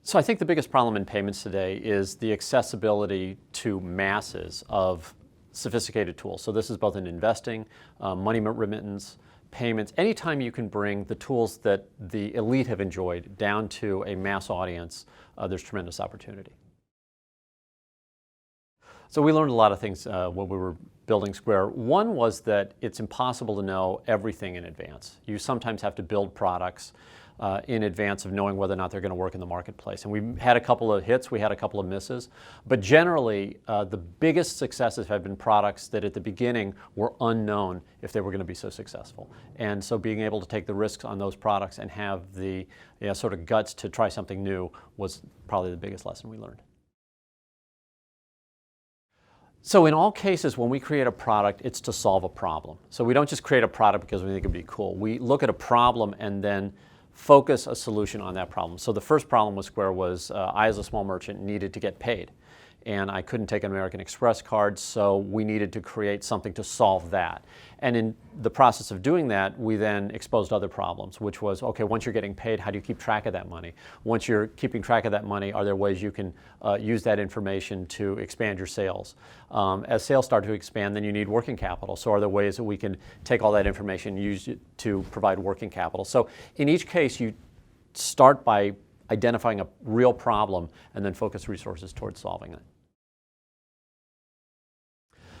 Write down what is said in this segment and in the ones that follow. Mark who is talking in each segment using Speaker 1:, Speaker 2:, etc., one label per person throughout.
Speaker 1: So I think the biggest problem in payments today is the accessibility to masses of sophisticated tools. So this is both in investing, money remittance, payments. Anytime you can bring the tools that the elite have enjoyed down to a mass audience, there's tremendous opportunity. So we learned a lot of things when we were building Square. One was that it's impossible to know everything in advance. You sometimes have to build products in advance of knowing whether or not they're going to work in the marketplace. And we had a couple of hits, we had a couple of misses, but generally the biggest successes have been products that at the beginning were unknown if they were going to be so successful. And so being able to take the risks on those products and have the sort of guts to try something new was probably the biggest lesson we learned. So in all cases, when we create a product, it's to solve a problem. So we don't just create a product because we think it'd be cool. We look at a problem and then focus a solution on that problem. So the first problem with Square was I, as a small merchant, needed to get paid. And I couldn't take an American Express card, so we needed to create something to solve that. And in the process of doing that, we then exposed other problems, which was, okay, once you're getting paid, how do you keep track of that money? Once you're keeping track of that money, are there ways you can use that information to expand your sales? As sales start to expand, then you need working capital. So are there ways that we can take all that information and use it to provide working capital? So in each case, you start by identifying a real problem and then focus resources towards solving it.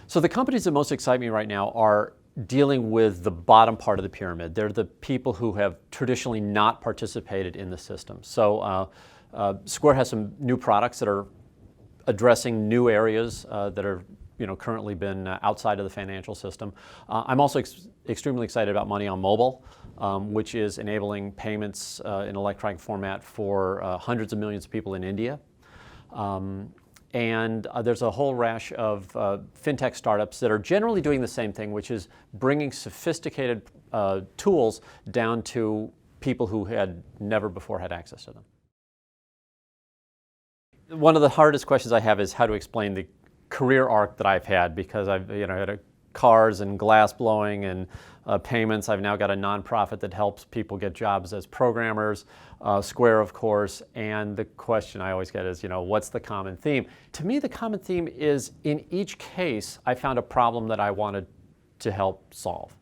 Speaker 1: So the companies that most excite me right now are dealing with the bottom part of the pyramid. They're the people who have traditionally not participated in the system. So Square has some new products that are addressing new areas that are currently been outside of the financial system. I'm also extremely excited about Money on Mobile, which is enabling payments in electronic format for hundreds of millions of people in India. And there's a whole rash of fintech startups that are generally doing the same thing, which is bringing sophisticated tools down to people who had never before had access to them. One of the hardest questions I have is how to explain the career arc that I've had, because I've had cars and glass blowing and payments. I've now got a nonprofit that helps people get jobs as programmers, Square, of course, and the question I always get is, what's the common theme? To me, the common theme is in each case, I found a problem that I wanted to help solve.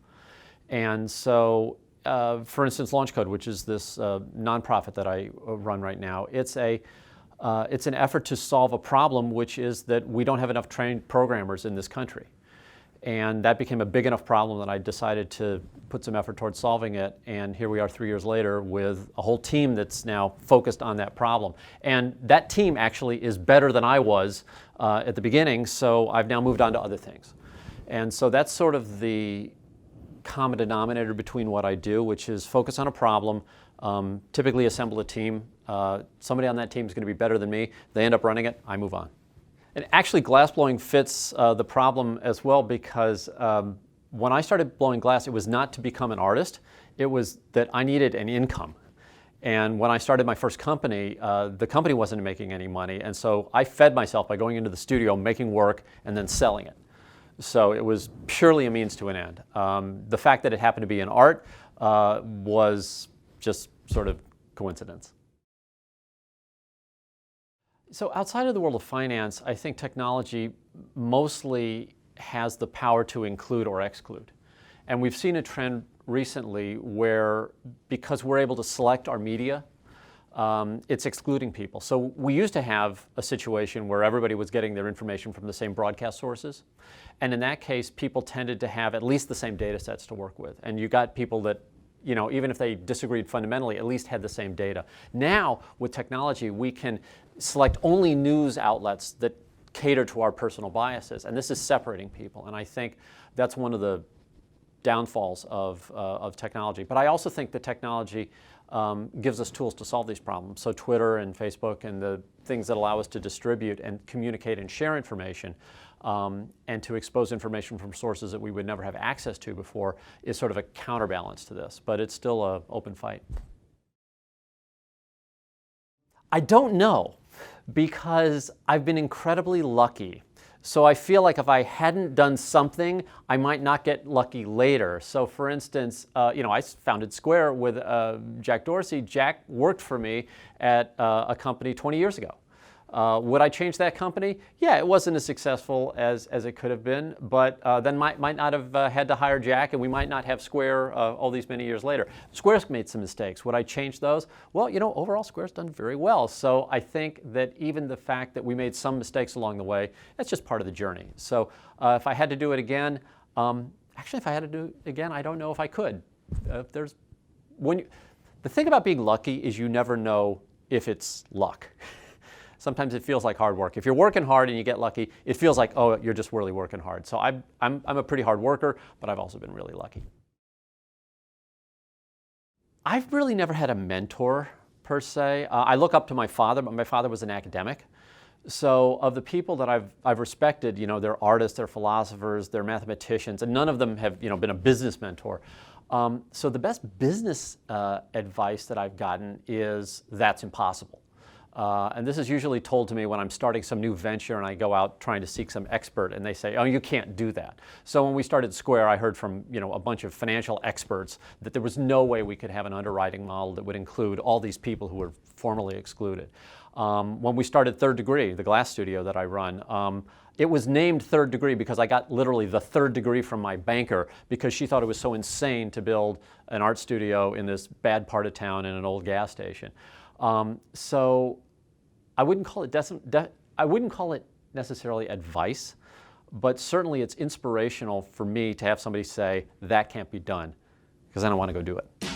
Speaker 1: And so, for instance, LaunchCode, which is this nonprofit that I run right now, it's an effort to solve a problem, which is that we don't have enough trained programmers in this country. And that became a big enough problem that I decided to put some effort towards solving it. And here we are 3 years later with a whole team that's now focused on that problem. And that team actually is better than I was at the beginning, so I've now moved on to other things. And so that's sort of the common denominator between what I do, which is focus on a problem, typically assemble a team. Somebody on that team is going to be better than me. They end up running it, I move on. And actually, glass blowing fits the problem as well, because when I started blowing glass, it was not to become an artist. It was that I needed an income. And when I started my first company, the company wasn't making any money. And so I fed myself by going into the studio, making work, and then selling it. So it was purely a means to an end. The fact that it happened to be an art was just sort of coincidence. So outside of the world of finance, I think technology mostly has the power to include or exclude. And we've seen a trend recently where, because we're able to select our media, it's excluding people. So we used to have a situation where everybody was getting their information from the same broadcast sources. And in that case, people tended to have at least the same data sets to work with. And you got people that, even if they disagreed fundamentally, at least had the same data. Now, with technology, we can select only news outlets that cater to our personal biases, and this is separating people. And I think that's one of the downfalls of technology. But I also think that technology gives us tools to solve these problems. So Twitter and Facebook and the things that allow us to distribute and communicate and share information and to expose information from sources that we would never have access to before is sort of a counterbalance to this. But it's still an open fight. I don't know, because I've been incredibly lucky So I feel like if I hadn't done something, I might not get lucky later. So for instance, I founded Square with Jack Dorsey. Jack worked for me at a company 20 years ago. Would I change that company? Yeah, it wasn't as successful as it could have been, but then might not have had to hire Jack, and we might not have Square all these many years later. Square's made some mistakes. Would I change those? Well, overall Square's done very well. So I think that even the fact that we made some mistakes along the way, that's just part of the journey. So if I had to do it again, actually if I had to do it again, I don't know if I could. The thing about being lucky is you never know if it's luck. Sometimes it feels like hard work. If you're working hard and you get lucky, it feels like, oh, you're just really working hard. So I'm a pretty hard worker, but I've also been really lucky. I've really never had a mentor, per se. I look up to my father, but my father was an academic. So of the people that I've respected, they're artists, they're philosophers, they're mathematicians, and none of them have been a business mentor. So the best business advice that I've gotten is that's impossible. And this is usually told to me when I'm starting some new venture and I go out trying to seek some expert and they say, oh, you can't do that. So when we started Square, I heard from a bunch of financial experts that there was no way we could have an underwriting model that would include all these people who were formerly excluded. When we started Third Degree, the glass studio that I run, it was named Third Degree because I got literally the third degree from my banker because she thought it was so insane to build an art studio in this bad part of town in an old gas station. So I wouldn't call it necessarily advice, but certainly it's inspirational for me to have somebody say that can't be done, because then I want to go do it.